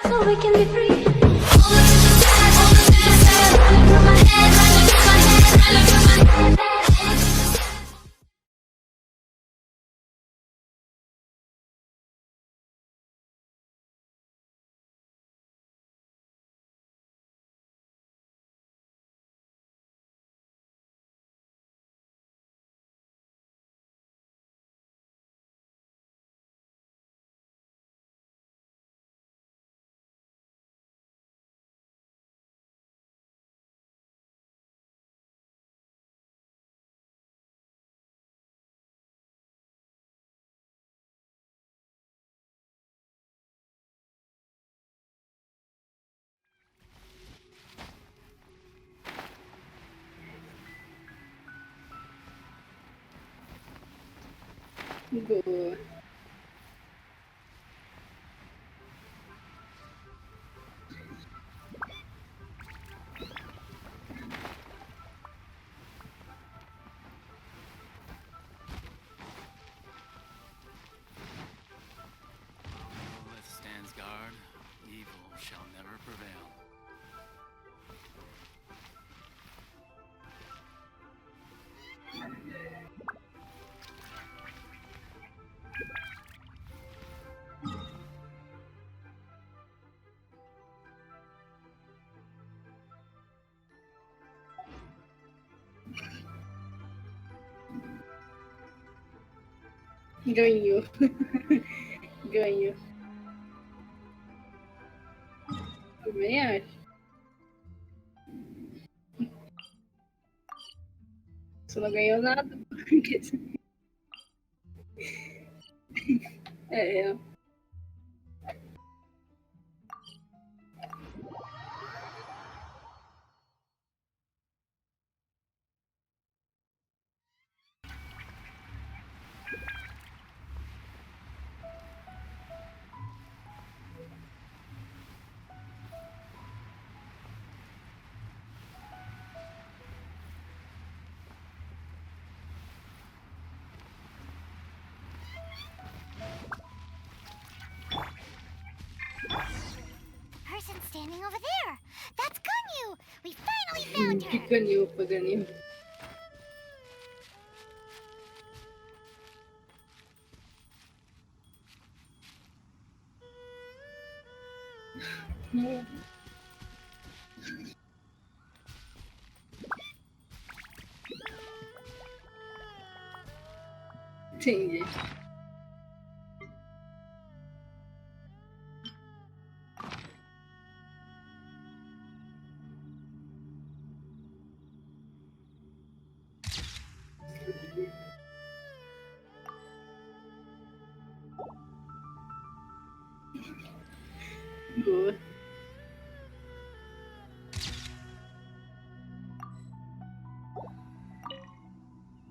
so we can be free. All the sad, running through my head, running through my head, running through my head. Boa. Lilith stands guard. Evil shall never prevail. Ganhou. Ganhou. Também acho. Você não ganhou nada. É. Person standing over there. That's Ganyu. We finally found her. Ganhou, ganhou. Entendi. Boa.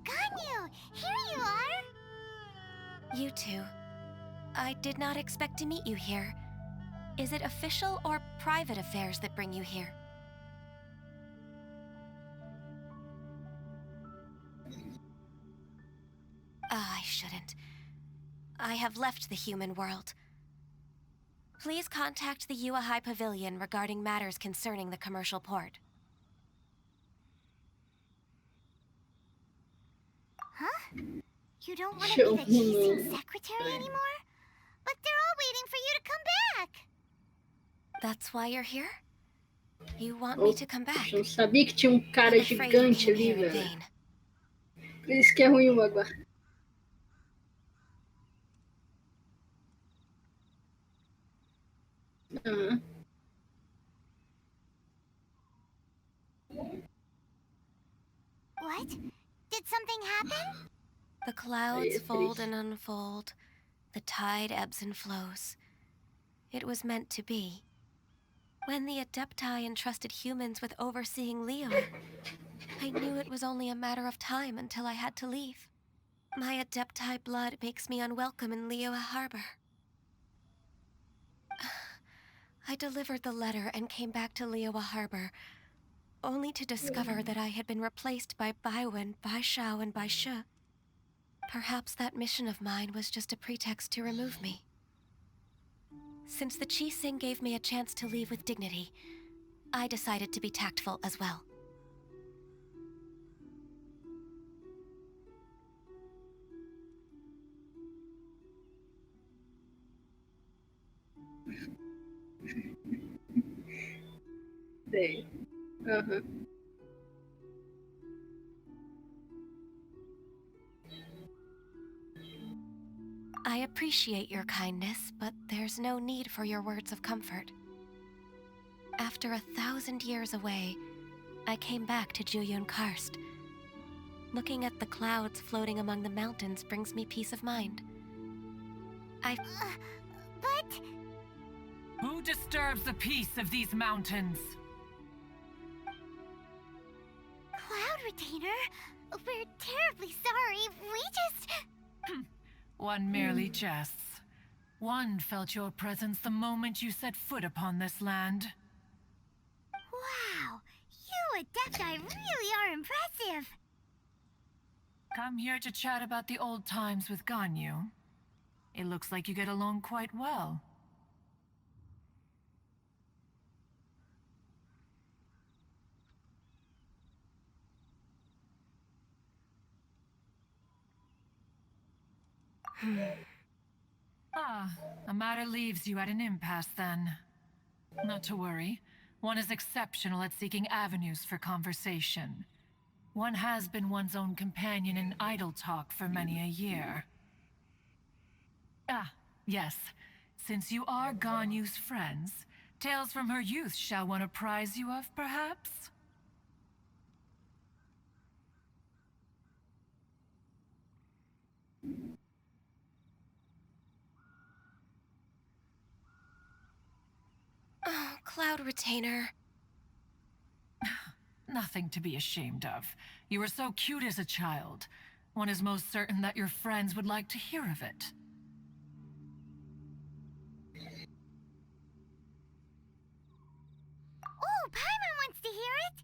Ganyu, here you are. You two. I did not expect to meet you here. Is it official or private affairs that bring you here? I shouldn't. I have left the human world. Please contact the Yua High Pavilion regarding matters concerning the commercial port. Huh? You don't want to be the Quixing secretary anymore? But they're all waiting for you to come back. That's why you're here? You want me to come back? Eu não sabia que tinha um cara I'm afraid you gigante came ali, here in velho. vain. Por isso que é ruim o agora. Ah. What? Did something happen? The clouds Ai, fold triste. and unfold. The tide ebbs and flows. It was meant to be. When the Adepti entrusted humans with overseeing Liyue, I knew it was only a matter of time until I had to leave. My Adepti blood makes me unwelcome in Liyue Harbor. I delivered the letter and came back to Liyue Harbor, only to discover that I had been replaced by Baiwen, Baishao, and Baishu. Perhaps that mission of mine was just a pretext to remove me. Since the Qixing gave me a chance to leave with dignity, I decided to be tactful as well. Sei. Aham. I appreciate your kindness, but there's no need for your words of comfort. After 1,000 years away, I came back to Juyun Karst. Looking at the clouds floating among the mountains brings me peace of mind. But... Who disturbs the peace of these mountains? Cloud Retainer, we're terribly sorry. We just... One merely jests. One felt your presence the moment you set foot upon this land. Wow, you Adepti really are impressive. Come here to chat about the old times with Ganyu. It looks like you get along quite well. A matter leaves you at an impasse then. Not to worry. One is exceptional at seeking avenues for conversation. One has been one's own companion in idle talk for many a year. Yes. Since you are Ganyu's friends, tales from her youth shall one apprise you of, perhaps? Oh, Cloud Retainer. Nothing to be ashamed of. You were so cute as a child. One is most certain that your friends would like to hear of it. Oh, Paimon wants to hear it.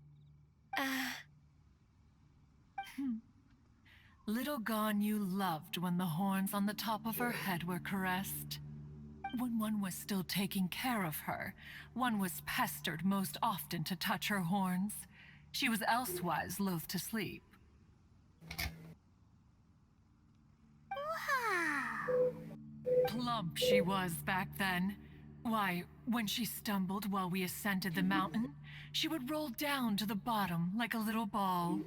Little Ganyu loved when the horns on the top of her head were caressed. When one was still taking care of her, one was pestered most often to touch her horns. She was elsewise loath to sleep. Wow. Plump she was back then. Why, when she stumbled while we ascended the mountain, she would roll down to the bottom like a little ball.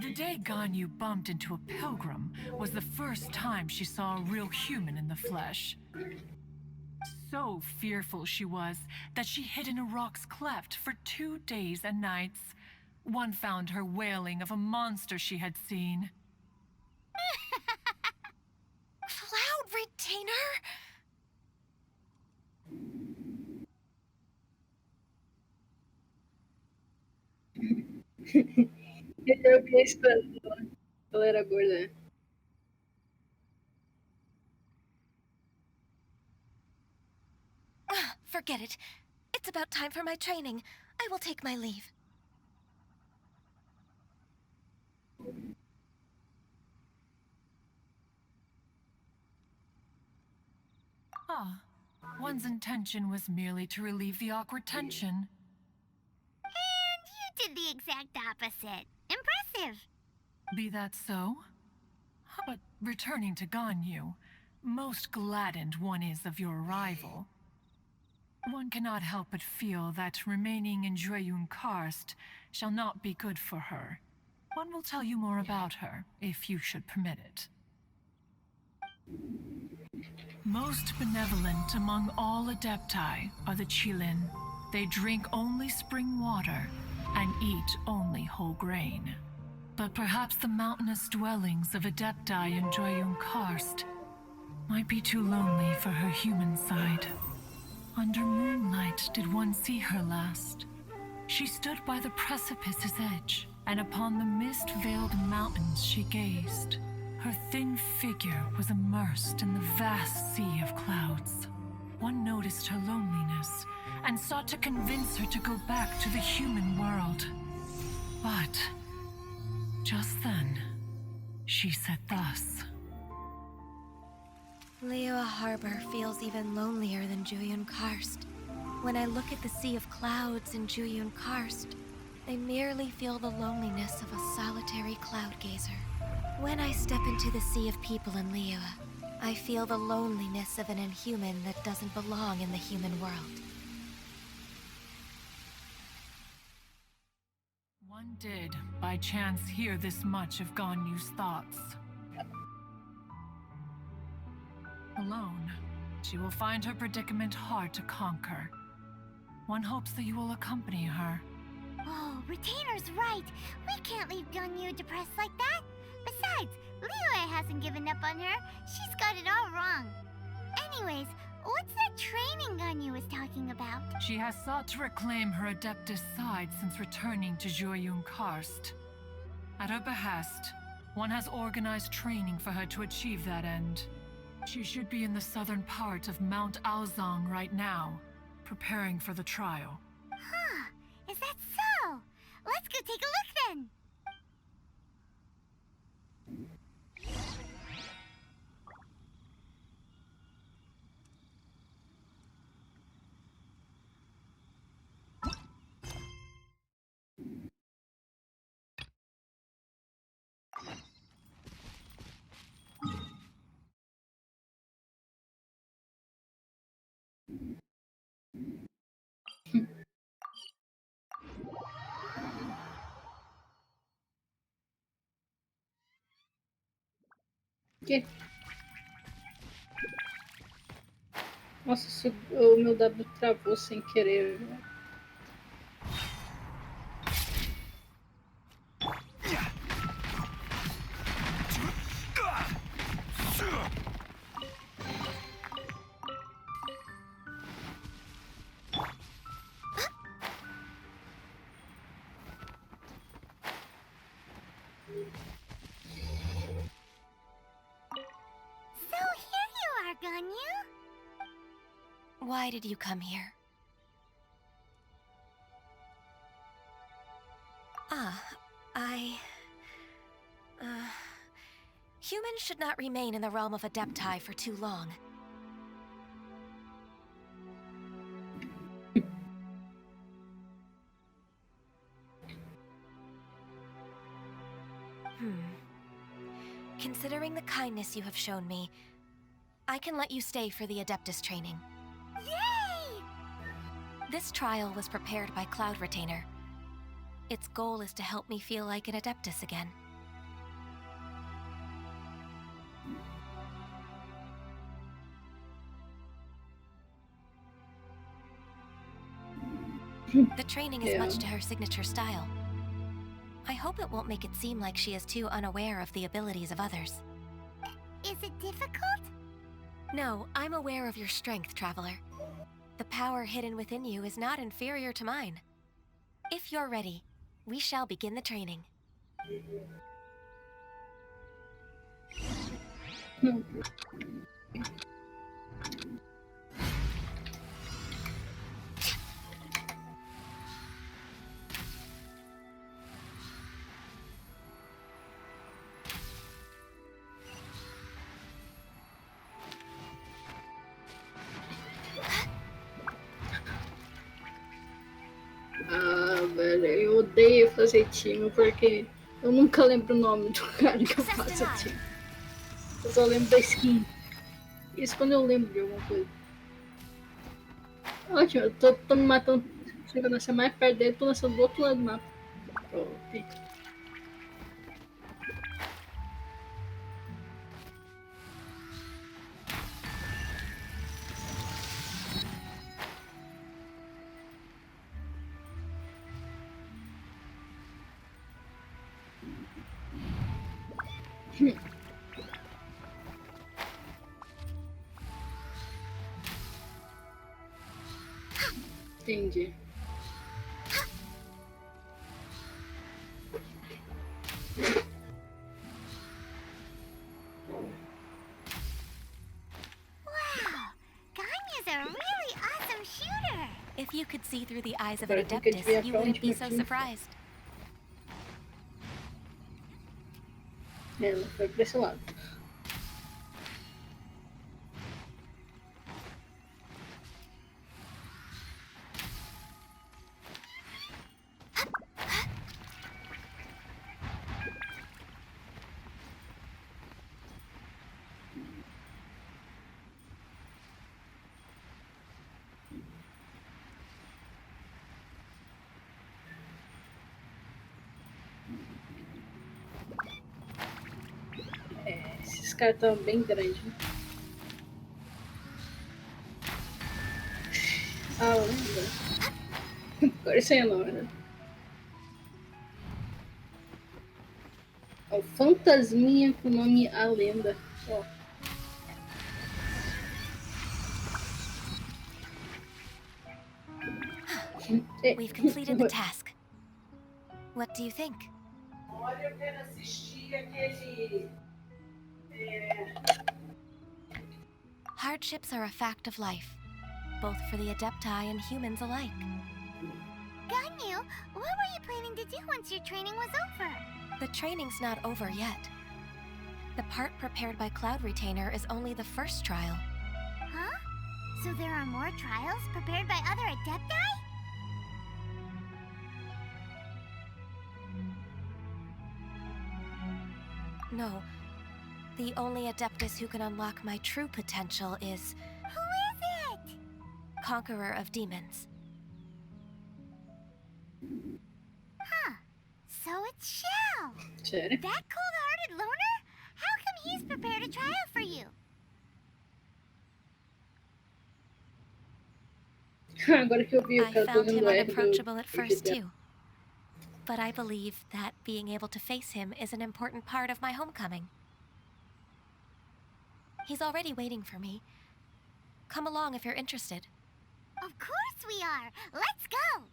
The day Ganyu bumped into a pilgrim was the first time she saw a real human in the flesh. So fearful she was that she hid in a rock's cleft for 2 days and nights. One found her wailing of a monster she had seen. Cloud Retainer? Ele é o que a história dela. Ela era gorda. Forget it. It's about time for my training. I will take my leave. One's intention was merely to relieve the awkward tension. And you did the exact opposite. Impressive. Be that so? But returning to Ganyu, most gladdened one is of your arrival. One cannot help but feel that remaining in Juyun Karst shall not be good for her. One will tell you more about her, if you should permit it. Most benevolent among all Adepti are the Qilin. They drink only spring water and eat only whole grain. But perhaps the mountainous dwellings of Adepti in Juyun Karst might be too lonely for her human side. Under moonlight did one see her last. She stood by the precipice's edge, and upon the mist-veiled mountains she gazed. Her thin figure was immersed in the vast sea of clouds. One noticed her loneliness, and sought to convince her to go back to the human world. But just then, she said thus. Liyue Harbor feels even lonelier than Juyun Karst. When I look at the sea of clouds in Juyun Karst, I merely feel the loneliness of a solitary cloud gazer. When I step into the sea of people in Liyue, I feel the loneliness of an inhuman that doesn't belong in the human world. One did, by chance, hear this much of Ganyu's thoughts. Alone, she will find her predicament hard to conquer. One hopes that you will accompany her. Oh, Retainer's right. We can't leave Ganyu depressed like that. Besides, Liyue hasn't given up on her. She's got it all wrong. Anyways, what's that training Ganyu was talking about? She has sought to reclaim her Adeptus side since returning to Juyun Karst. At her behest, one has organized training for her to achieve that end. She should be in the southern part of Mount Aozang right now, preparing for the trial. Huh, is that so? Let's go take a look then. Que? Nossa, o meu W travou sem querer. Ganyu? Why did you come here? Humans should not remain in the realm of Adepti for too long. Considering the kindness you have shown me, I can let you stay for the Adeptus training. Yay! This trial was prepared by Cloud Retainer. Its goal is to help me feel like an Adeptus again. The training is much to her signature style. I hope it won't make it seem like she is too unaware of the abilities of others. Is it difficult? No, I'm aware of your strength, Traveler. The power hidden within you is not inferior to mine. If you're ready, we shall begin the training. Ah, velho, eu odeio fazer time porque eu nunca lembro o nome do cara que eu faço time. Eu só lembro da skin. Isso quando eu lembro de alguma coisa. Ótimo, eu tô me matando. Chegando a ser mais perto dele, tô lançando do outro lado do mapa. Pronto. Entendi. Wow! Ganyu's a really awesome shooter! If you could see through the eyes of an Agora tem que Adeptus, adivinhar you pra wouldn't onde be meu so time surprised. Ela foi pra esse lado. cara tá bem grande. A lenda. Agora isso aí é nome, né? O fantasminha com o nome A Lenda. Ó. We've completed the task. What do you think? Olha, eu quero assistir aquele. Hardships are a fact of life, both for the Adepti and humans alike. Ganyu, what were you planning to do once your training was over? The training's not over yet. The part prepared by Cloud Retainer is only the first trial. Huh? So there are more trials prepared by other Adepti? No. The only Adeptus who can unlock my true potential is Who is it? Conqueror of Demons. Huh. So it's Shell. Sério? That cold-hearted loner? How come he's prepared a trial for you? Agora que eu vi o I cara found him fazendo R unapproachable at do first, GTA. too. But I believe that being able to face him is an important part of my homecoming. He's already waiting for me. Come along if you're interested. Of course we are. Let's go.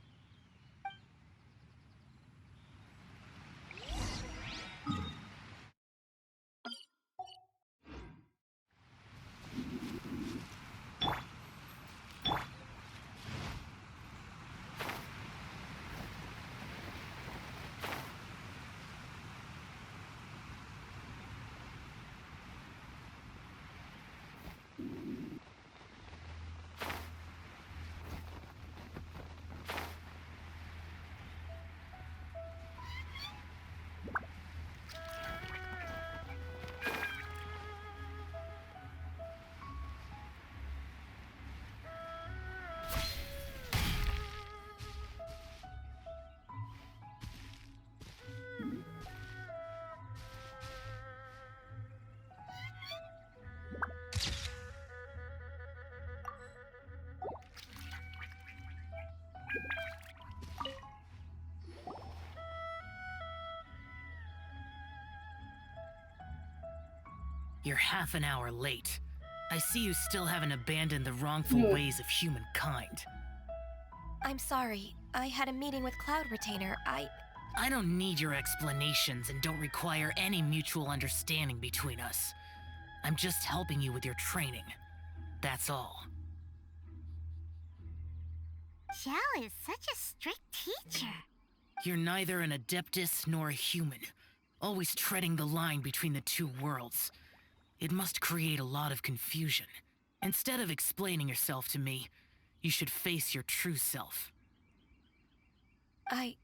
You're half an hour late. I see you still haven't abandoned the wrongful ways of humankind. I'm sorry. I had a meeting with Cloud Retainer. I don't need your explanations and don't require any mutual understanding between us. I'm just helping you with your training. That's all. Shell is such a strict teacher. You're neither an Adeptus nor a human, always treading the line between the two worlds. It must create a lot of confusion. Instead of explaining yourself to me, you should face your true self. I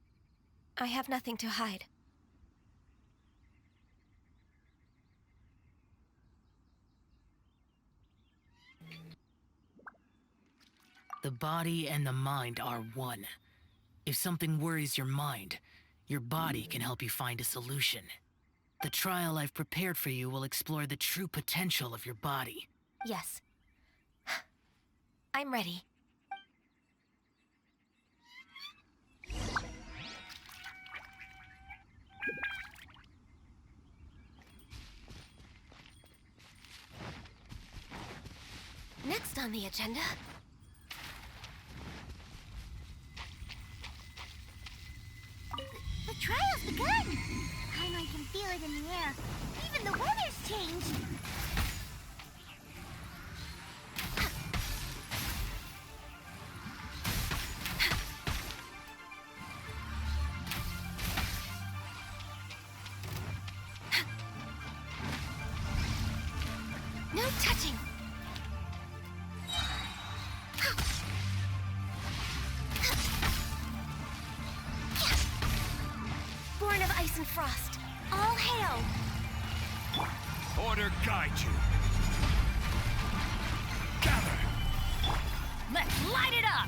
have nothing to hide. The body and the mind are one. If something worries your mind, your body can help you find a solution. The trial I've prepared for you will explore the true potential of your body. Yes. I'm ready. Next on the agenda... The trial's begun! Paimon can feel it in the air. Even the weather's changed. No touching! Born of ice and frost, all hail! Order guide you. Gather. Let's light it up!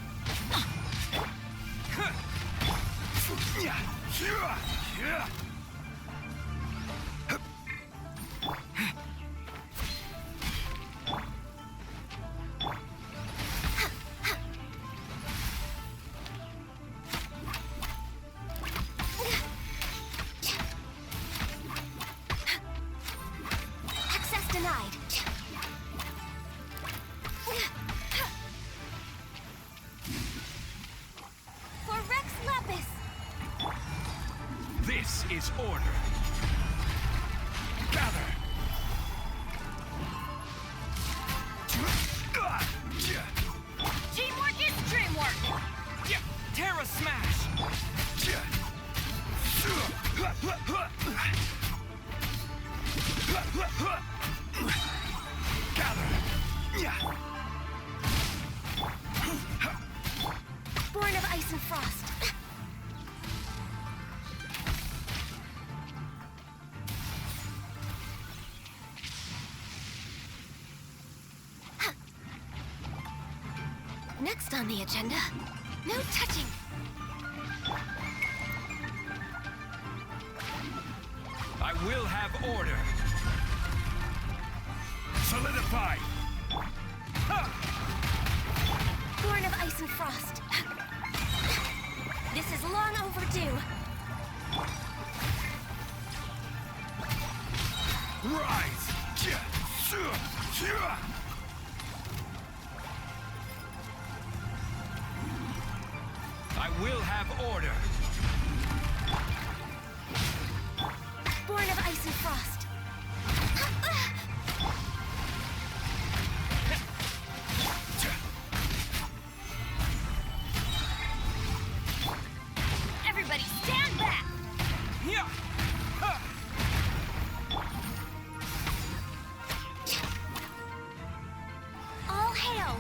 obeys order. Gather. Teamwork is dreamwork! Terra smash. Gather. Born of ice and frost. Next on the agenda, no touching. I will have order. Solidify. Born of ice and frost. This is long overdue. Rise. I will have order. Born of ice and frost. Everybody stand back! All hail.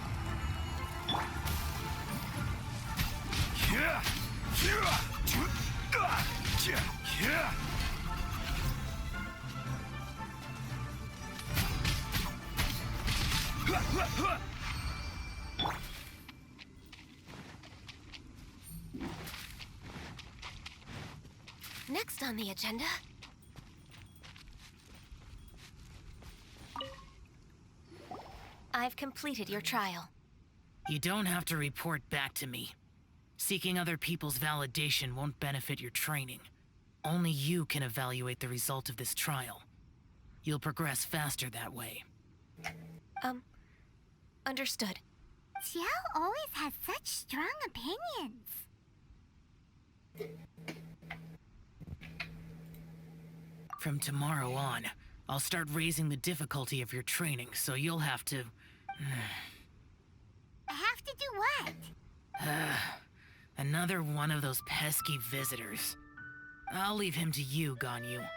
Next on the agenda, I've completed your trial. You don't have to report back to me. Seeking other people's validation won't benefit your training. Only you can evaluate the result of this trial. You'll progress faster that way. Understood. Xiao always has such strong opinions. From tomorrow on, I'll start raising the difficulty of your training, so you'll have to... I have to do what? Another one of those pesky visitors. I'll leave him to you, Ganyu.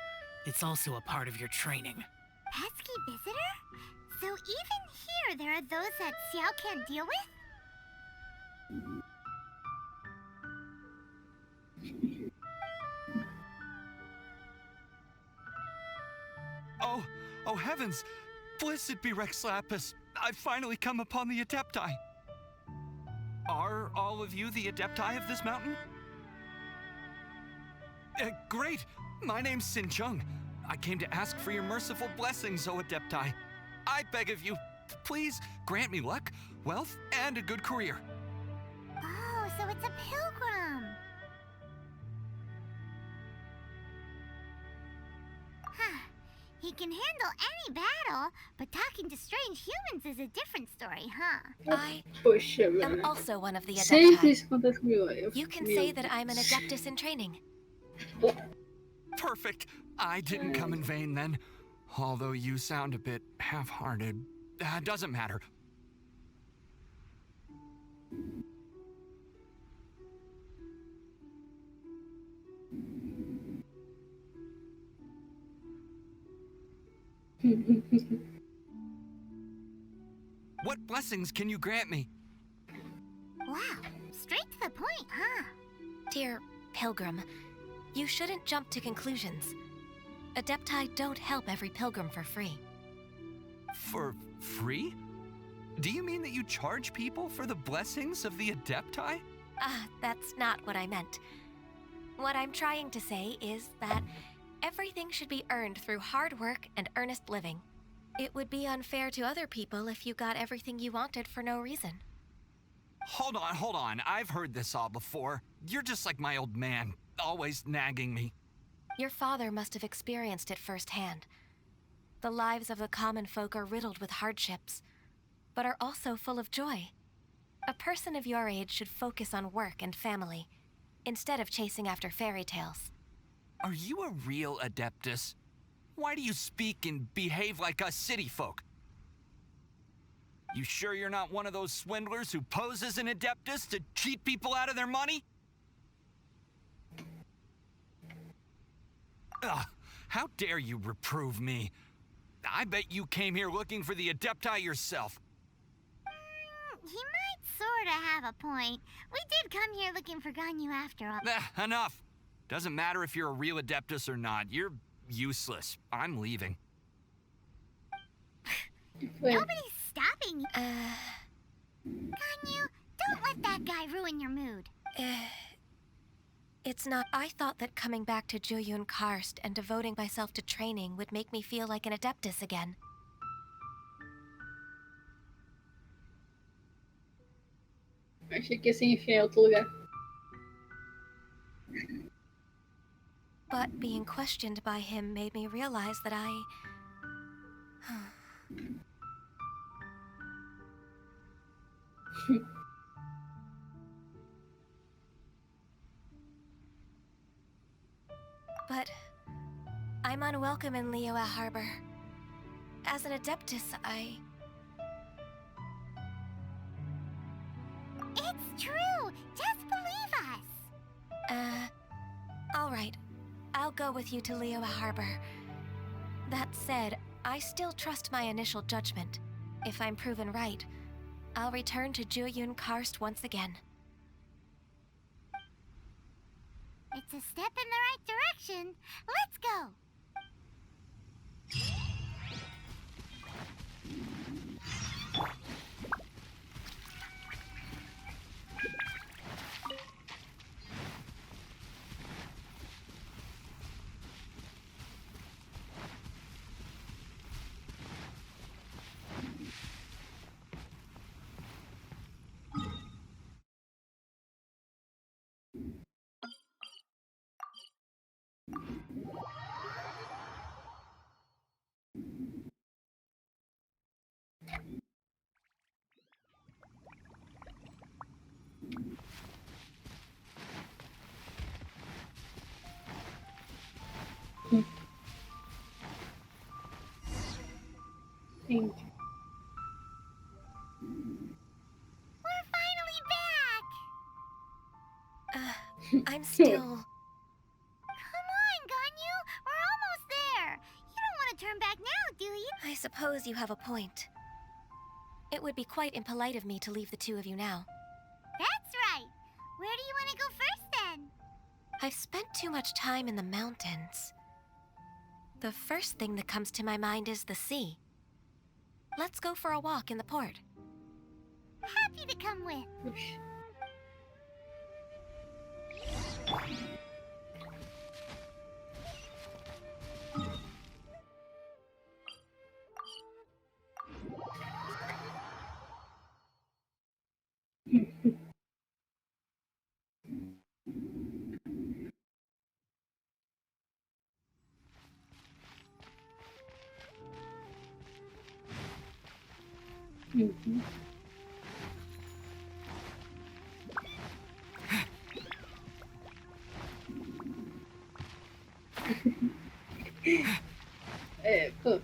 It's also a part of your training. Pesky visitor? So even here there are those that Xiao can't deal with? Oh heavens! Blessed be Rex Lapis! I've finally come upon the Adepti! Are all of you the Adepti of this mountain? Great! My name's Sin Chung. I came to ask for your merciful blessings, O Adepti. I beg of you, please grant me luck, wealth, and a good career. Oh, so it's a pilgrim. Huh. He can handle any battle, but talking to strange humans is a different story, huh? I Poxa, am velho. also one of the Sempre Adepti. isso acontece comigo. You can say that I'm an Adeptus in training. Perfect. I didn't come in vain then. Although you sound a bit half-hearted. Doesn't matter. What blessings can you grant me? Wow, straight to the point, huh? Dear Pilgrim, you shouldn't jump to conclusions. Adepti don't help every pilgrim for free. For free? Do you mean that you charge people for the blessings of the Adepti? That's not what I meant. What I'm trying to say is that everything should be earned through hard work and earnest living. It would be unfair to other people if you got everything you wanted for no reason. Hold on. I've heard this all before. You're just like my old man, always nagging me. Your father must have experienced it firsthand. The lives of the common folk are riddled with hardships, but are also full of joy. A person of your age should focus on work and family, instead of chasing after fairy tales. Are you a real Adeptus? Why do you speak and behave like us city folk? You sure you're not one of those swindlers who pose as an Adeptus to cheat people out of their money? Ugh, how dare you reprove me? I bet you came here looking for the Adepti yourself. He might sorta have a point. We did come here looking for Ganyu after all. Enough. Doesn't matter if you're a real Adeptus or not. You're useless. I'm leaving. Nobody's stopping you. Ganyu, don't let that guy ruin your mood. It's not. I thought that coming back to Jueyun Karst and devoting myself to training would make me feel like an Adeptus again. Achei que ia se enfiar em outro lugar. But being questioned by him made me realize that I... But I'm unwelcome in Liyue Harbor. As an Adeptus, It's true! Just believe us! Alright. I'll go with you to Liyue Harbor. That said, I still trust my initial judgment. If I'm proven right, I'll return to Jueyun Karst once again. It's a step in the right direction. Let's go! Entendi. We're finally back! I'm still... Come on, Ganyu! We're almost there! You don't want to turn back now, do you? I suppose you have a point. It would be quite impolite of me to leave the two of you now. That's right! Where do you want to go first, then? I've spent too much time in the mountains. The first thing that comes to my mind is the sea. Let's go for a walk in the port. Happy to come with. Puxa. Uhum. Pô.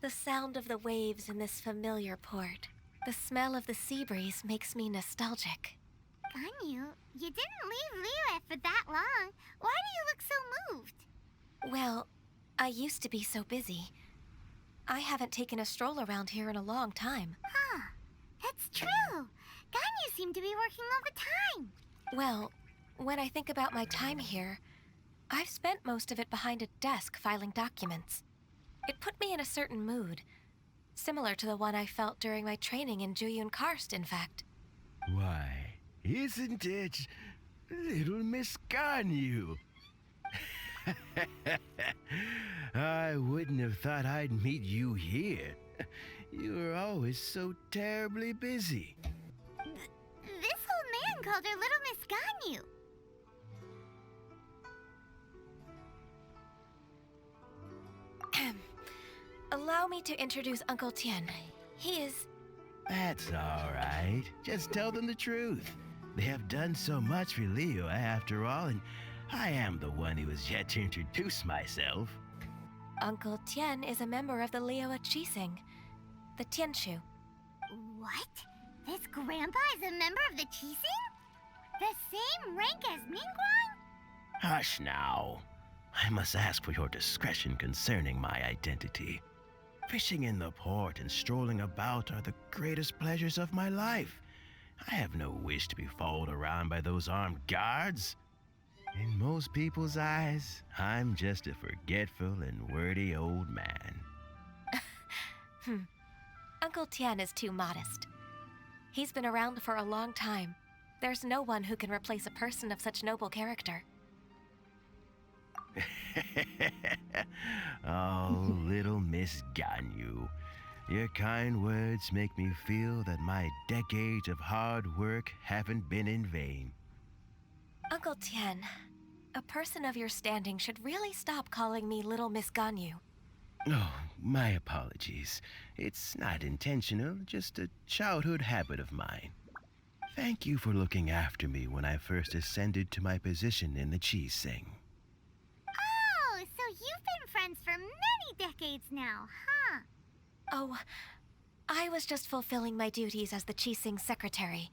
The sound of the waves in this familiar port. The smell of the sea breeze makes me nostalgic. Ganyu, you didn't leave Liyue for that long. Why do you look so moved? Well, I used to be so busy. I haven't taken a stroll around here in a long time. Huh. That's true. Ganyu seemed to be working all the time. Well, when I think about my time here, I've spent most of it behind a desk filing documents. It put me in a certain mood, similar to the one I felt during my training in Jueyun Karst, in fact. Why, isn't it little Miss Ganyu? I wouldn't have thought I'd meet you here. You were always so terribly busy. This old man called her Little Miss Ganyu. allow me to introduce Uncle Tian. He is... That's all right. Just tell them the truth. They have done so much for Liyue after all, and I am the one who has yet to introduce myself. Uncle Tian is a member of the Liyue Quixing, the Tianshu. What? This grandpa is a member of the Quixing? The same rank as Ningguang? Hush now. I must ask for your discretion concerning my identity. Fishing in the port and strolling about are the greatest pleasures of my life. I have no wish to be followed around by those armed guards. In most people's eyes, I'm just a forgetful and wordy old man. Uncle Tian is too modest. He's been around for a long time. There's no one who can replace a person of such noble character. Oh, little Miss Ganyu. Your kind words make me feel that my decades of hard work haven't been in vain. Uncle Tian, a person of your standing should really stop calling me Little Miss Ganyu. Oh, my apologies. It's not intentional, just a childhood habit of mine. Thank you for looking after me when I first ascended to my position in the Quixing. Oh, so you've been friends for many decades now, huh? Oh, I was just fulfilling my duties as the Quixing secretary.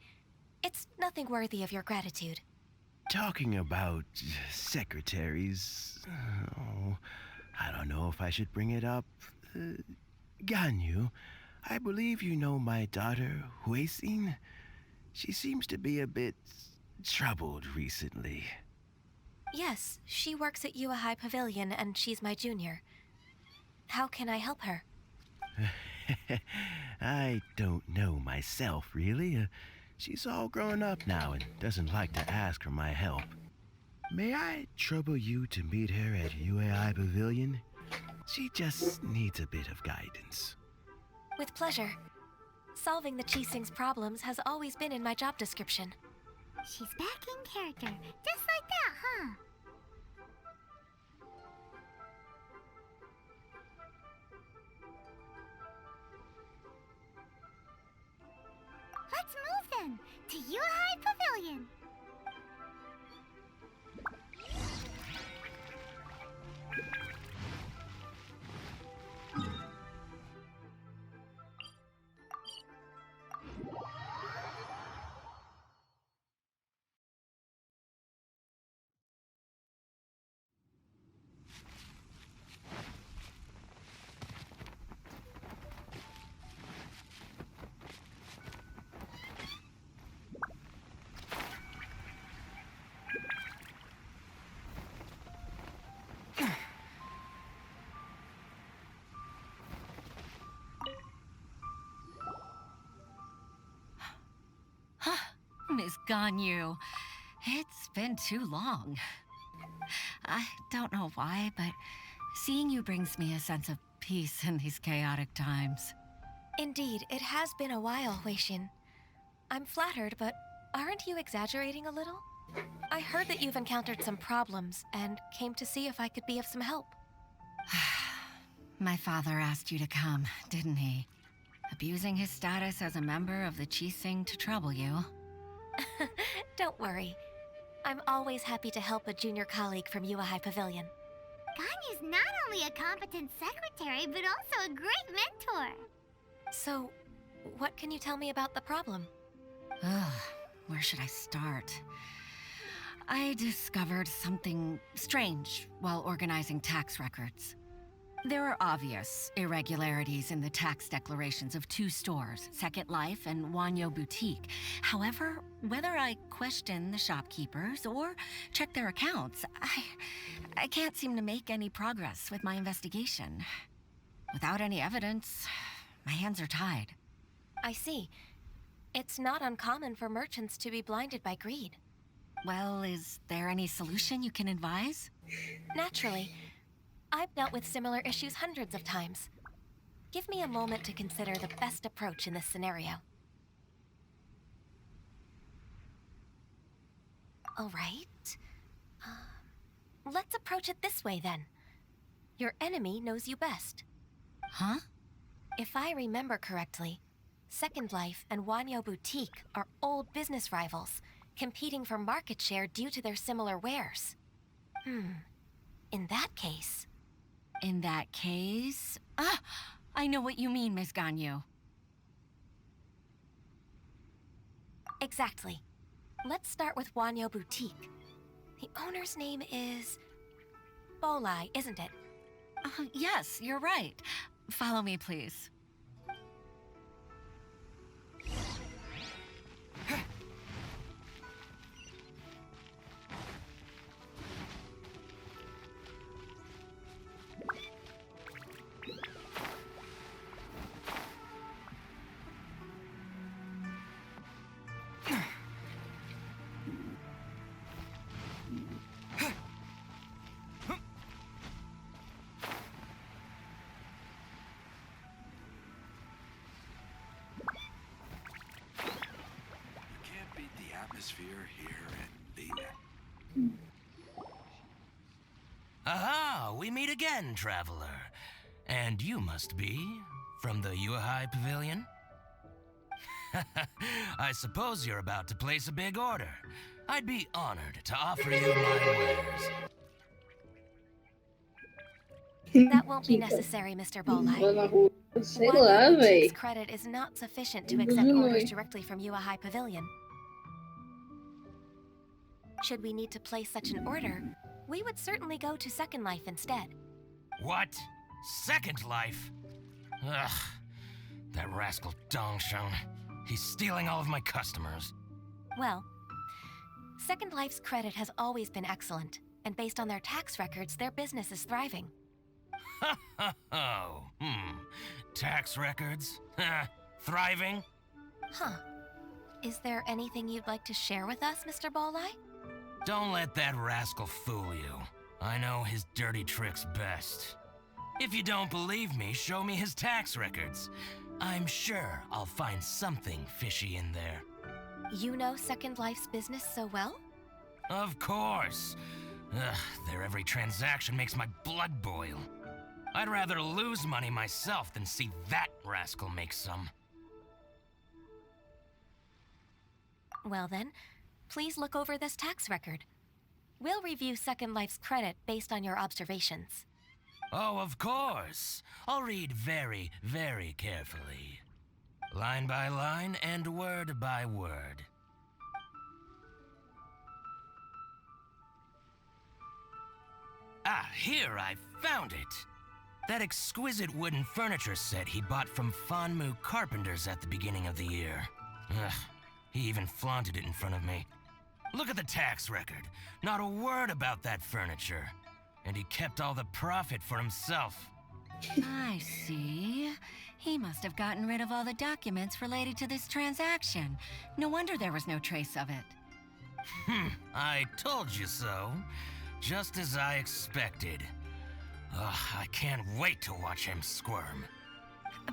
It's nothing worthy of your gratitude. Talking about secretaries, oh, I don't know if I should bring it up. Ganyu, I believe you know my daughter, Huixing. She seems to be a bit troubled recently. Yes, she works at Yue High Pavilion and she's my junior. How can I help her? I don't know myself, really. She's all grown up now and doesn't like to ask for my help. May I trouble you to meet her at Yue High Pavilion? She just needs a bit of guidance. With pleasure. Solving the Quixing's problems has always been in my job description. She's back in character, just like that, huh? Let's move then, to Yue High Pavilion. Miss Ganyu, it's been too long. I don't know why, but seeing you brings me a sense of peace in these chaotic times. Indeed, it has been a while, Huixin. I'm flattered, but aren't you exaggerating a little? I heard that you've encountered some problems and came to see if I could be of some help. My father asked you to come, didn't he? Abusing his status as a member of the Quixing to trouble you. Don't worry. I'm always happy to help a junior colleague from Yue High Pavilion. Ganyu's not only a competent secretary, but also a great mentor. So, what can you tell me about the problem? Ugh, where should I start? I discovered something strange while organizing tax records. There are obvious irregularities in the tax declarations of two stores, Second Life and Wanyo Boutique. However, whether I question the shopkeepers or check their accounts, I can't seem to make any progress with my investigation. Without any evidence, my hands are tied. I see. It's not uncommon for merchants to be blinded by greed. Well, is there any solution you can advise? Naturally. I've dealt with similar issues hundreds of times. Give me a moment to consider the best approach in this scenario. All right. Let's approach it this way, then. Your enemy knows you best. Huh? If I remember correctly, Second Life and Wanyo Boutique are old business rivals, competing for market share due to their similar wares. In that case... In that case... Ah! I know what you mean, Miss Ganyu. Exactly. Let's start with Wanyo Boutique. The owner's name is... Bolai, isn't it? Yes, you're right. Follow me, please. Here and Aha! We meet again, traveler. And you must be from the Yuehai Pavilion? I suppose you're about to place a big order. I'd be honored to offer you my wares. That won't be necessary, Mr. Bolai. Sei lá, Wanyo véi. Boutique's credit is not sufficient to accept orders directly from Yuehai Pavilion. Should we need to place such an order, we would certainly go to Second Life instead. What? Second Life? Ugh. That rascal Dongshan. He's stealing all of my customers. Well, Second Life's credit has always been excellent, and based on their tax records, their business is thriving. Tax records? Thriving? Huh. Is there anything you'd like to share with us, Mr. Bolai? Don't let that rascal fool you. I know his dirty tricks best. If you don't believe me, show me his tax records. I'm sure I'll find something fishy in there. You know Second Life's business so well? Of course. Ugh, their every transaction makes my blood boil. I'd rather lose money myself than see that rascal make some. Well then, please look over this tax record. We'll review Second Life's credit based on your observations. Oh, of course. I'll read very, very carefully. Line by line and word by word. Ah, here, I found it. That exquisite wooden furniture set he bought from Fanmu Carpenters at the beginning of the year. Ugh, he even flaunted it in front of me. Look at the tax record. Not a word about that furniture. And he kept all the profit for himself. I see. He must have gotten rid of all the documents related to this transaction. No wonder there was no trace of it. I told you so. Just as I expected. Ugh, I can't wait to watch him squirm.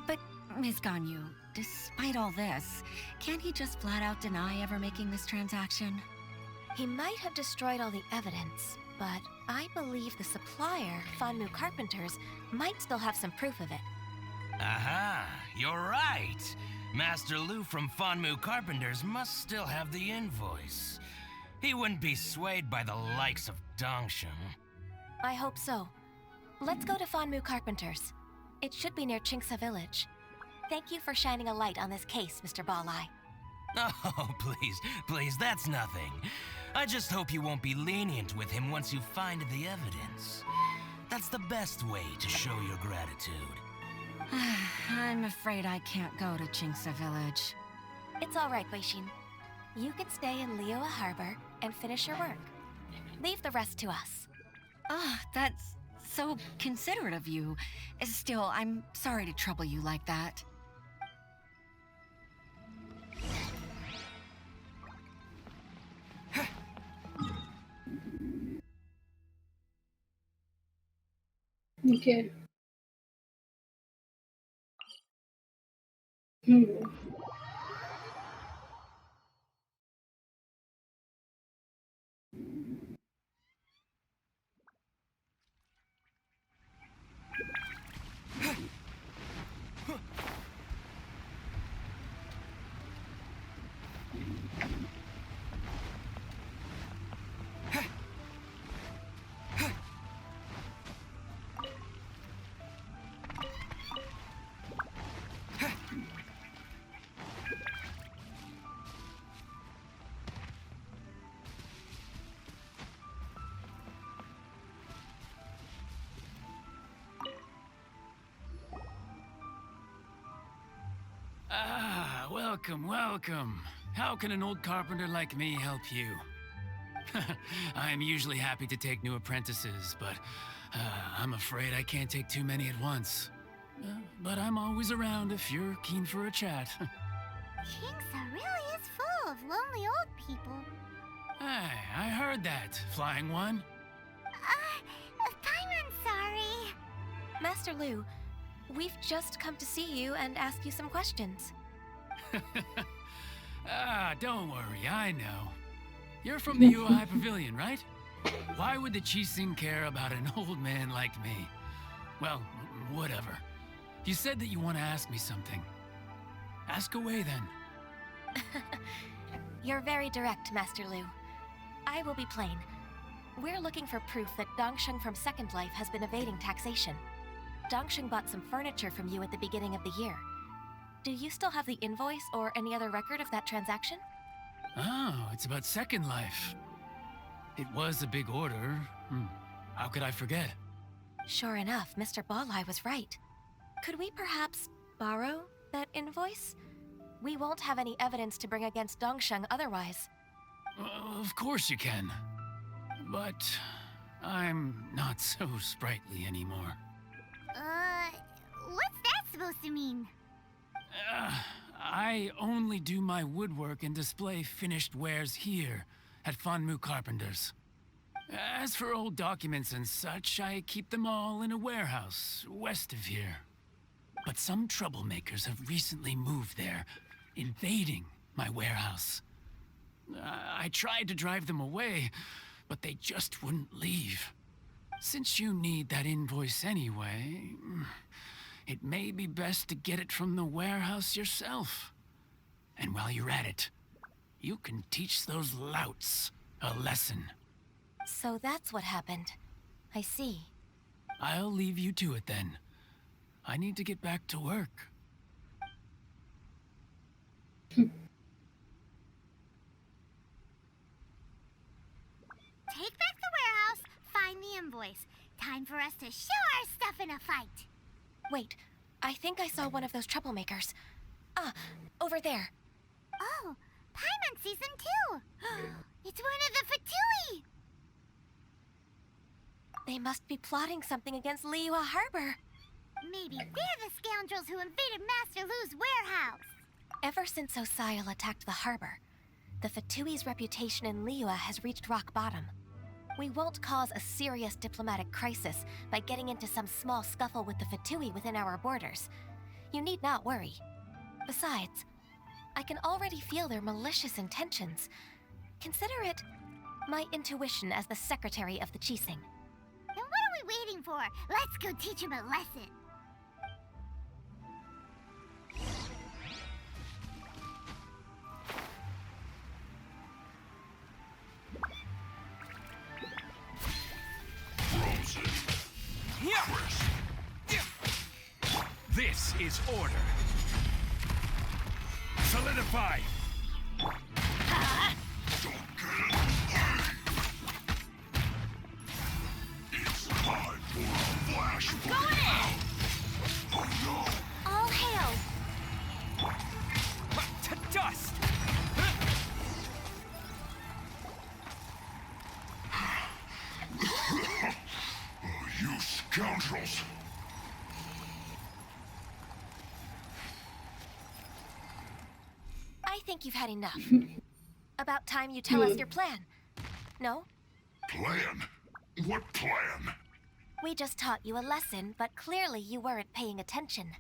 But, Ms. Ganyu, despite all this, can't he just flat out deny ever making this transaction? He might have destroyed all the evidence, but I believe the supplier, Fanmu Carpenters, might still have some proof of it. Aha, you're right. Master Lu from Fanmu Carpenters must still have the invoice. He wouldn't be swayed by the likes of Dongshan. I hope so. Let's go to Fanmu Carpenters. It should be near Chingsa Village. Thank you for shining a light on this case, Mr. Bolai. Oh, please, that's nothing. I just hope you won't be lenient with him once you find the evidence. That's the best way to show your gratitude. I'm afraid I can't go to Chingsa Village. It's all right, Weishin. You can stay in Liyue Harbor and finish your work. Leave the rest to us. That's so considerate of you. Still, I'm sorry to trouble you like that. Okay. Ah, welcome, welcome. How can an old carpenter like me help you? I'm usually happy to take new apprentices, but I'm afraid I can't take too many at once. But I'm always around if you're keen for a chat. Kingsa really is full of lonely old people. Hey, I heard that, Flying One. Paimon's sorry. Master Lu, we've just come to see you and ask you some questions. Don't worry, I know. You're from the UI Pavilion, right? Why would the Qixing care about an old man like me? Well, whatever. You said that you want to ask me something. Ask away, then. You're very direct, Master Lu. I will be plain. We're looking for proof that Dongsheng from Second Life has been evading taxation. Dongsheng bought some furniture from you at the beginning of the year. Do you still have the invoice or any other record of that transaction? Oh, it's about Second Life. It was a big order. How could I forget? Sure enough, Mr. Balai was right. Could we perhaps borrow that invoice? We won't have any evidence to bring against Dongsheng otherwise. Of course you can. But I'm not so sprightly anymore. What's that supposed to mean? I only do my woodwork and display finished wares here at Fanmu Carpenters. As for old documents and such, I keep them all in a warehouse west of here. But some troublemakers have recently moved there, invading my warehouse. I tried to drive them away, but they just wouldn't leave. Since you need that invoice anyway, it may be best to get it from the warehouse yourself. And while you're at it, you can teach those louts a lesson. So that's what happened. I see. I'll leave you to it then. I need to get back to work. Take back the warehouse, find the invoice. Time for us to show our stuff in a fight. Wait, I think I saw one of those troublemakers. Over there. Oh, Paimon sees them too. It's one of the Fatui. They must be plotting something against Liyue Harbor. Maybe they're the scoundrels who invaded Master Lu's warehouse. Ever since Socials attacked the harbor, the Fatui's reputation in Liyue has reached rock bottom. We won't cause a serious diplomatic crisis by getting into some small scuffle with the Fatui within our borders. You need not worry. Besides, I can already feel their malicious intentions. Consider it my intuition as the secretary of the Qixing. Then what are we waiting for? Let's go teach him a lesson. This is order. Solidify. It's time for a flash. Going in! Oh no! All hail! To dust! You scoundrels! I think you've had enough. About time you tell us your plan. No? Plan? What plan? We just taught you a lesson, but clearly you weren't paying attention.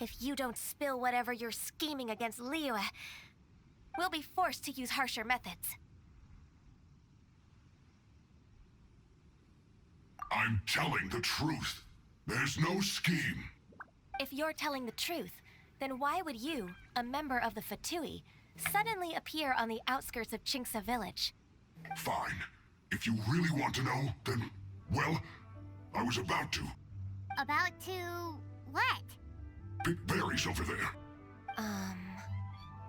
If you don't spill whatever you're scheming against Liyue, we'll be forced to use harsher methods. I'm telling the truth. There's no scheme. If you're telling the truth, then why would you, a member of the Fatui, suddenly appear on the outskirts of Qingsa village? Fine. If you really want to know, then, well, I was about to. About to... what? Pick berries over there.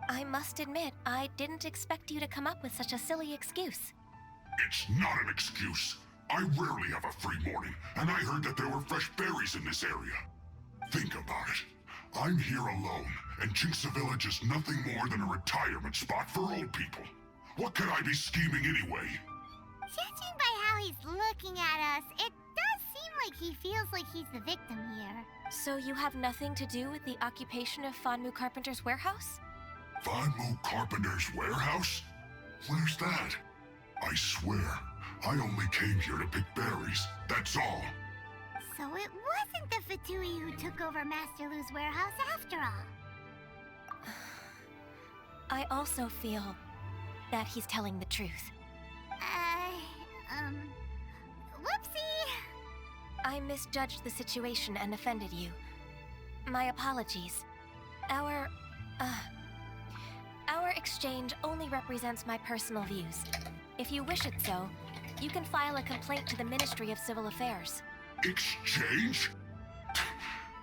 I must admit, I didn't expect you to come up with such a silly excuse. It's not an excuse. I rarely have a free morning, and I heard that there were fresh berries in this area. Think about it. I'm here alone, and Jinxa Village is nothing more than a retirement spot for old people. What could I be scheming anyway? Judging by how he's looking at us, it does seem like he feels like he's the victim here. So you have nothing to do with the occupation of Fanmu Carpenter's warehouse? Fanmu Carpenter's warehouse? Where's that? I swear, I only came here to pick berries, that's all. So it wasn't the Fatui who took over Master Lu's warehouse after all. I also feel that he's telling the truth. Whoopsie! I misjudged the situation and offended you. My apologies. Our exchange only represents my personal views. If you wish it so, you can file a complaint to the Ministry of Civil Affairs. Exchange?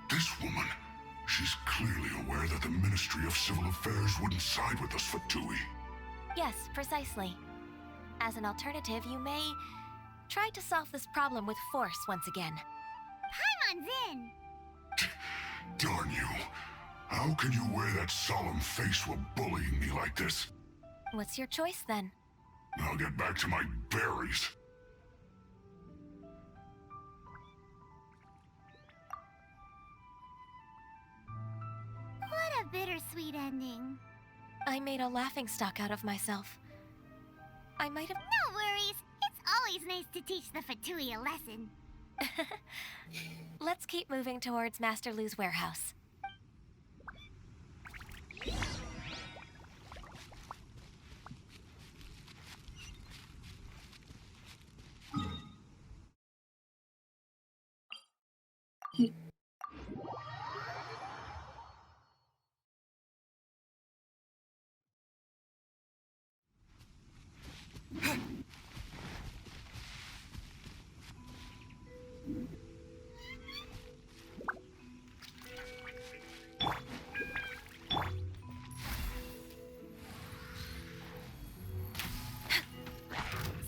This woman, she's clearly aware that the Ministry of Civil Affairs wouldn't side with us, Fatui. Yes, precisely. As an alternative, you may try to solve this problem with force once again. Paimon's in! Darn you. How can you wear that solemn face while bullying me like this? What's your choice, then? I'll get back to my berries. What a bittersweet ending. I made a laughingstock out of myself. I might have... No worries. It's always nice to teach the Fatui a lesson. Let's keep moving towards Master Lu's warehouse.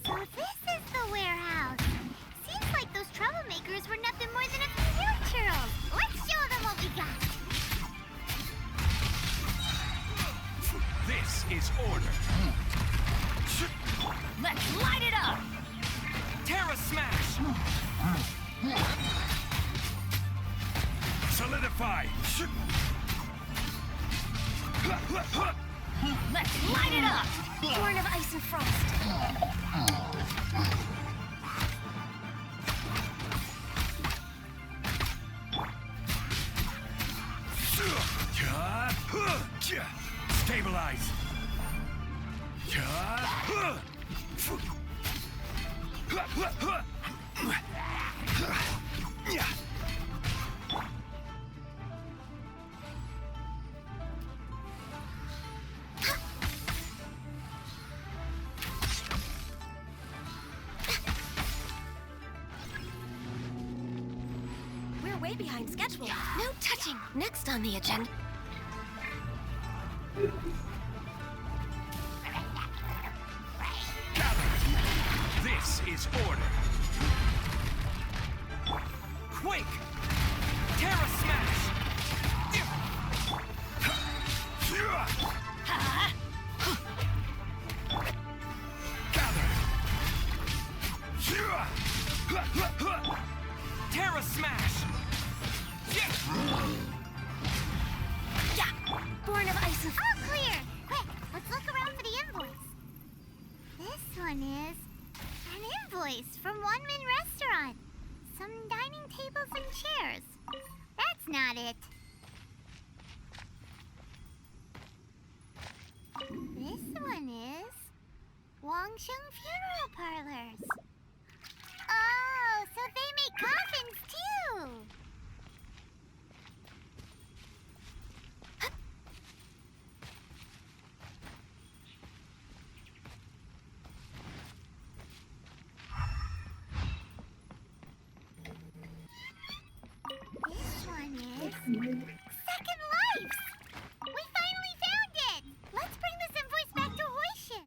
So this is the warehouse. Seems like those troublemakers were nothing more than a few hair churls. Let's show them what we got. This is order. Let's light it up! Terra Smash! Solidify! Let's light it up! Born of ice and frost. Stabilize! We're way behind schedule. No touching. Next on the agenda. This is order. Quake! Terra Smash! Gather! Terra Smash! Yeah! Born of ice and All clear! Quick, let's look around for the invoice. This one is an invoice from One Min Restaurant. Some dining tables and chairs. That's not it. This one is Wangsheng Funeral Parlors. Oh, so they make coffins too. This one is Second Lives. We finally found it. Let's bring this invoice back to Hoishin.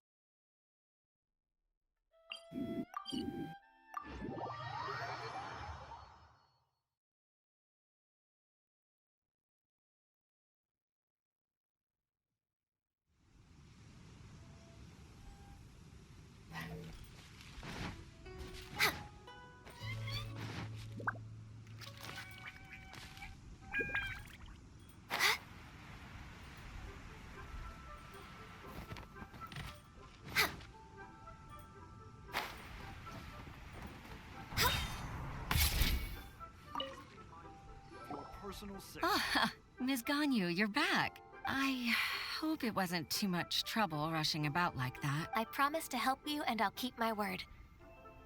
personal secret. Ah, Ms. Ganyu, you're back. I hope it wasn't too much trouble rushing about like that. I promise to help you and I'll keep my word.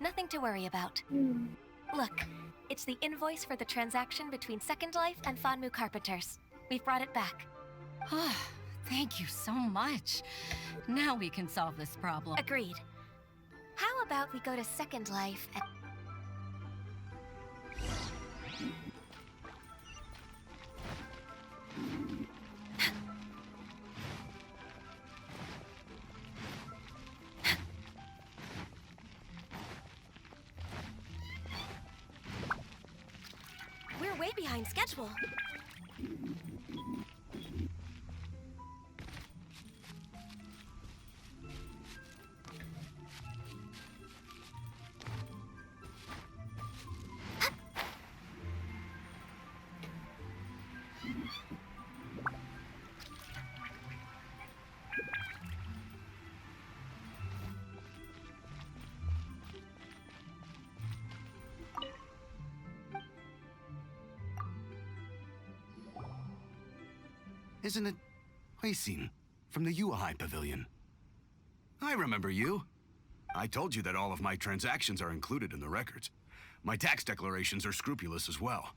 Nothing to worry about. Look, it's the invoice for the transaction between Second Life and Fanmu Carpenters. We've brought it back. Oh, thank you so much. Now we can solve this problem. Agreed. How about we go to Second Life and... We're way behind schedule. Isn't it Quixing from the Yuehai Pavilion? I remember you. I told you that all of my transactions are included in the records. My tax declarations are scrupulous as well.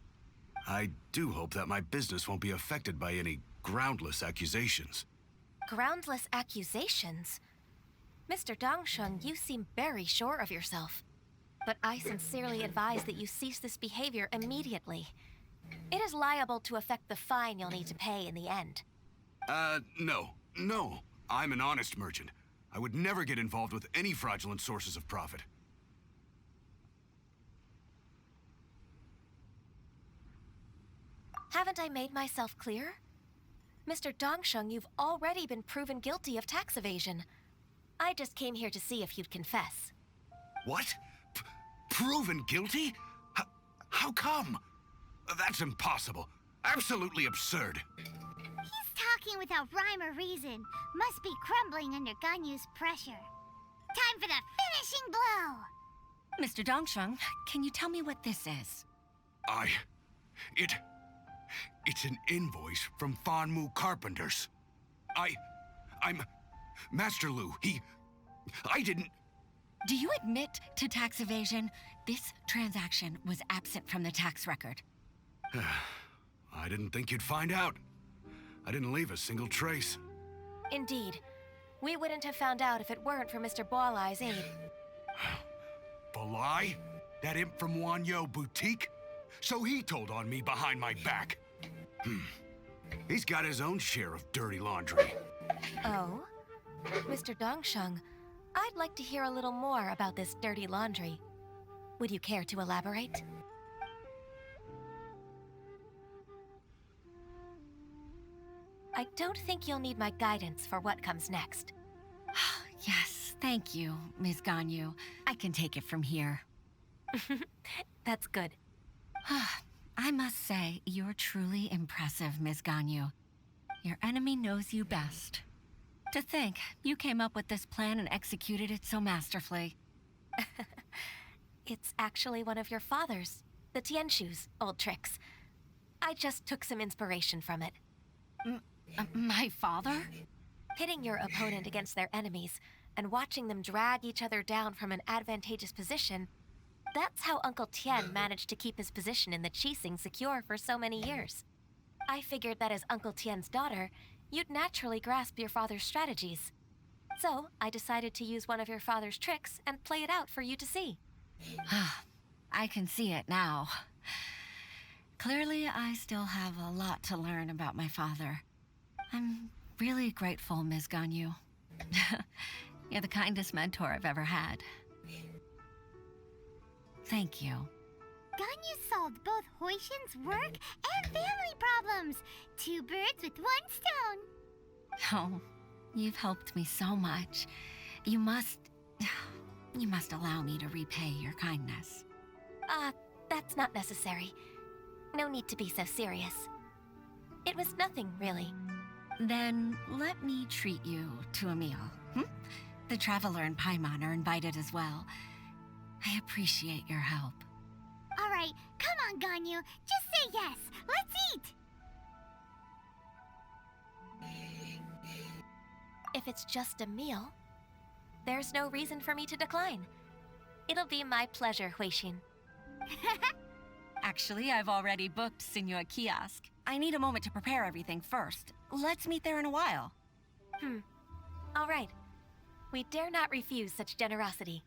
I do hope that my business won't be affected by any groundless accusations. Groundless accusations? Mr. Dongsheng, you seem very sure of yourself. But I sincerely advise that you cease this behavior immediately. It is liable to affect the fine you'll need to pay in the end. No. I'm an honest merchant. I would never get involved with any fraudulent sources of profit. Haven't I made myself clear? Mr. Dongsheng, you've already been proven guilty of tax evasion. I just came here to see if you'd confess. What? Proven guilty? How come? That's impossible. Absolutely absurd. He's talking without rhyme or reason. Must be crumbling under Ganyu's pressure. Time for the finishing blow! Mr. Dongsheng, can you tell me what this is? It's an invoice from Fanmu Carpenters. I'm Master Lu. I didn't... Do you admit to tax evasion? This transaction was absent from the tax record. I didn't think you'd find out. I didn't leave a single trace. Indeed. We wouldn't have found out if it weren't for Mr. Boalai's aid. Boalai? That imp from Wanyo Boutique? So he told on me behind my back. He's got his own share of dirty laundry. Oh? Mr. Dongsheng, I'd like to hear a little more about this dirty laundry. Would you care to elaborate? I don't think you'll need my guidance for what comes next. Yes, thank you, Ms. Ganyu. I can take it from here. That's good. I must say, you're truly impressive, Ms. Ganyu. Your enemy knows you best. To think, you came up with this plan and executed it so masterfully. It's actually one of your father's, the Tianshu's, old tricks. I just took some inspiration from it. My father? Pitting your opponent against their enemies and watching them drag each other down from an advantageous position, that's how Uncle Tian managed to keep his position in the Quixing secure for so many years. I figured that as Uncle Tian's daughter, you'd naturally grasp your father's strategies. So, I decided to use one of your father's tricks and play it out for you to see. I can see it now. Clearly, I still have a lot to learn about my father. I'm really grateful, Ms. Ganyu. You're the kindest mentor I've ever had. Thank you. Ganyu solved both Hoishin's work and family problems. 2 birds with 1 stone. Oh, you've helped me so much. You must allow me to repay your kindness. That's not necessary. No need to be so serious. It was nothing, really. Then let me treat you to a meal. The Traveler and Paimon are invited as well. I appreciate your help. All right, come on, Ganyu. Just say yes. Let's eat! If it's just a meal, there's no reason for me to decline. It'll be my pleasure, Huixin. Actually, I've already booked Senor Kiosk. I need a moment to prepare everything first. Let's meet there in a while. All right. We dare not refuse such generosity.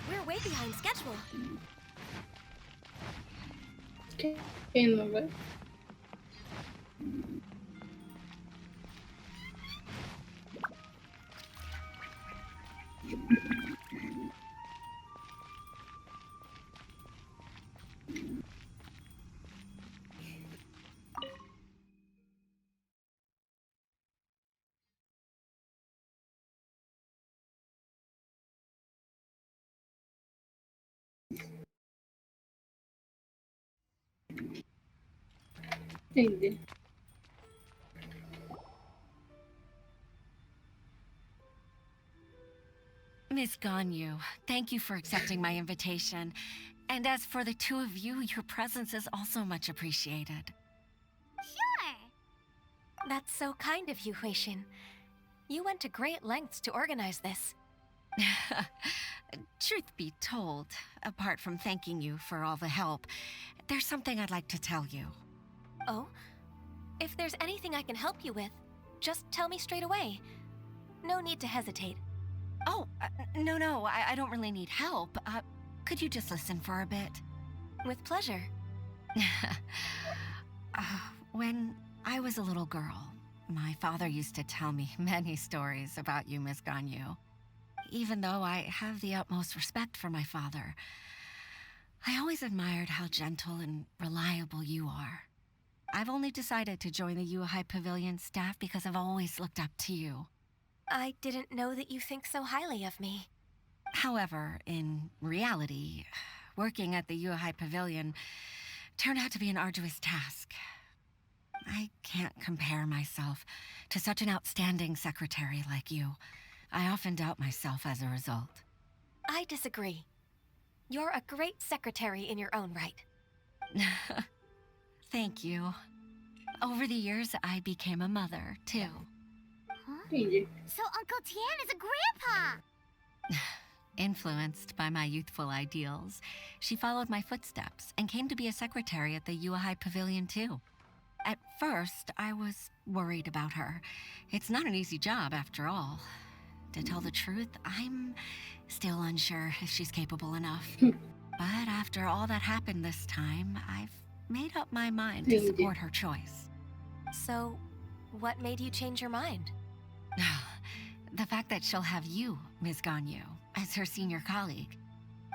We're way behind schedule. Quem não vai? Entendi. Miss Ganyu, thank you for accepting my invitation. And as for the two of you, your presence is also much appreciated. Sure. That's so kind of you, Huixin. You went to great lengths to organize this. Truth be told, apart from thanking you for all the help, there's something I'd like to tell you. Oh? If there's anything I can help you with, just tell me straight away. No need to hesitate. Oh, no, I don't really need help. Could you just listen for a bit? With pleasure. When I was a little girl, my father used to tell me many stories about you, Miss Ganyu. Even though I have the utmost respect for my father, I always admired how gentle and reliable you are. I've only decided to join the Yuhai Pavilion staff because I've always looked up to you. I didn't know that you think so highly of me. However, in reality, working at the Yuhai Pavilion turned out to be an arduous task. I can't compare myself to such an outstanding secretary like you. I often doubt myself as a result. I disagree. You're a great secretary in your own right. Thank you. Over the years, I became a mother, too. Entendi. So Uncle Tian is a grandpa! Influenced by my youthful ideals, she followed my footsteps and came to be a secretary at the Yuhai Pavilion, too. At first, I was worried about her. It's not an easy job, after all. To tell the truth, I'm still unsure if she's capable enough. But after all that happened this time, I've made up my mind to support her choice. So, what made you change your mind? The fact that she'll have you, Ms. Ganyu, as her senior colleague.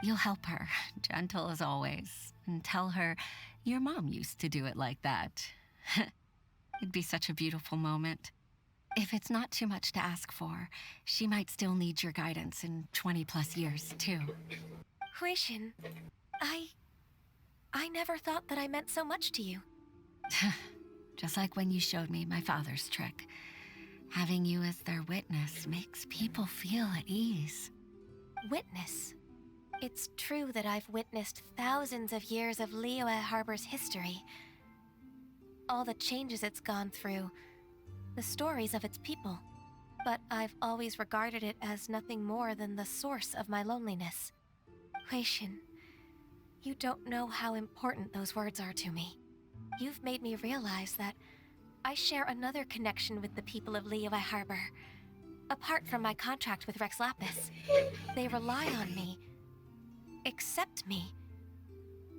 You'll help her, gentle as always, and tell her your mom used to do it like that. It'd be such a beautiful moment. If it's not too much to ask for, she might still need your guidance in 20+ years, too. Huixin, I never thought that I meant so much to you. Just like when you showed me my father's trick. Having you as their witness makes people feel at ease. Witness? It's true that I've witnessed thousands of years of Liyue Harbor's history. All the changes it's gone through, the stories of its people. But I've always regarded it as nothing more than the source of my loneliness. Huixin, you don't know how important those words are to me. You've made me realize that I share another connection with the people of Liyue Harbor. Apart from my contract with Rex Lapis, they rely on me, accept me,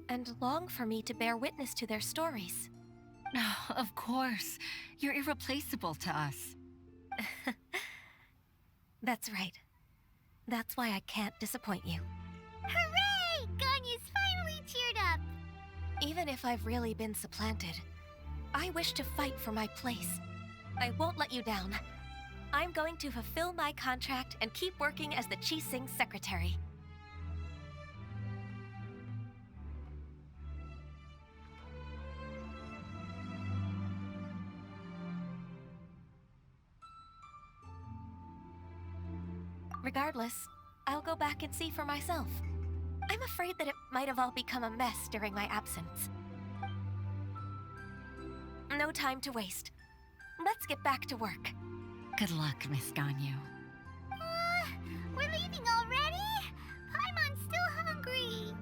and long for me to bear witness to their stories. Oh, of course. You're irreplaceable to us. That's right. That's why I can't disappoint you. Hooray! Ganyu's finally cheered up! Even if I've really been supplanted, I wish to fight for my place. I won't let you down. I'm going to fulfill my contract and keep working as the Quixing secretary. Regardless, I'll go back and see for myself. I'm afraid that it might have all become a mess during my absence. No time to waste. Let's get back to work. Good luck, Miss Ganyu. We're leaving already? Paimon's still hungry.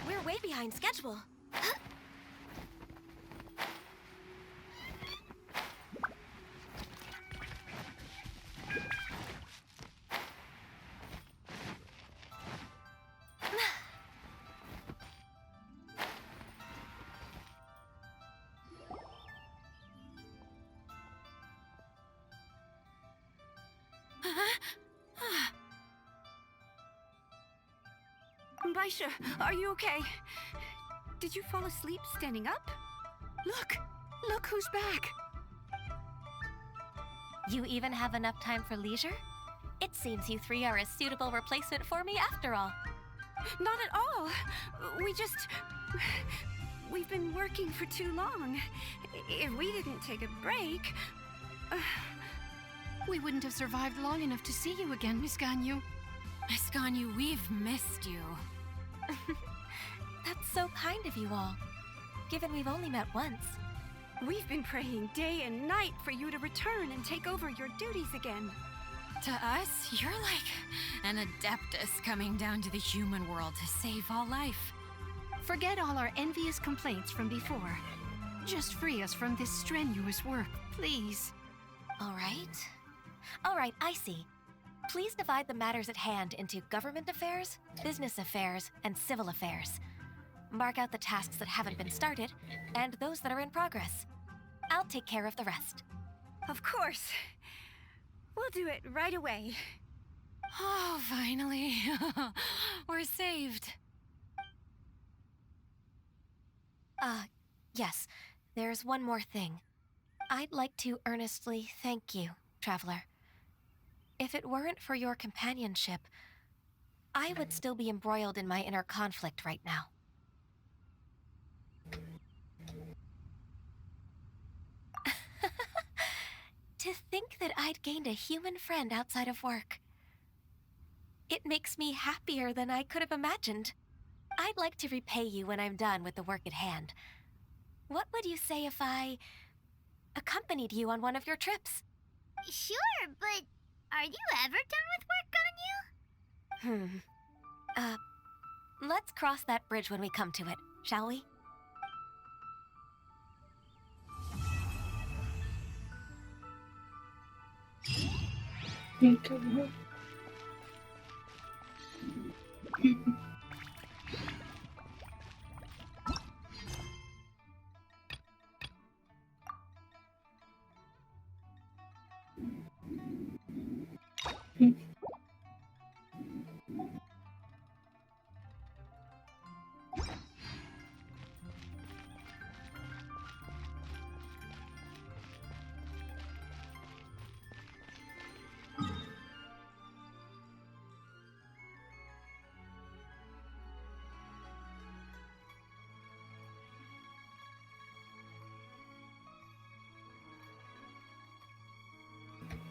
We're way behind schedule. Baisha, are you okay? Did you fall asleep standing up? Look who's back. You even have enough time for leisure? It seems you three are a suitable replacement for me after all. Not at all. We've been working for too long. If we didn't take a break, we wouldn't have survived long enough to see you again, Miss Ganyu. Miss Ganyu, we've missed you. That's so kind of you all, given we've only met once. We've been praying day and night for you to return and take over your duties again. To us, you're like an adeptus coming down to the human world to save all life. Forget all our envious complaints from before. Just free us from this strenuous work, please. All right, I see. Please divide the matters at hand into government affairs, business affairs, and civil affairs. Mark out the tasks that haven't been started, and those that are in progress. I'll take care of the rest. Of course. We'll do it right away. Oh, finally. We're saved. Yes. There's one more thing. I'd like to earnestly thank you, Traveler. If it weren't for your companionship, I would still be embroiled in my inner conflict right now. To think that I'd gained a human friend outside of work. It makes me happier than I could have imagined. I'd like to repay you when I'm done with the work at hand. What would you say if I accompanied you on one of your trips? Sure, but are you ever done with work, Ganyu? Let's cross that bridge when we come to it, shall we? Okay.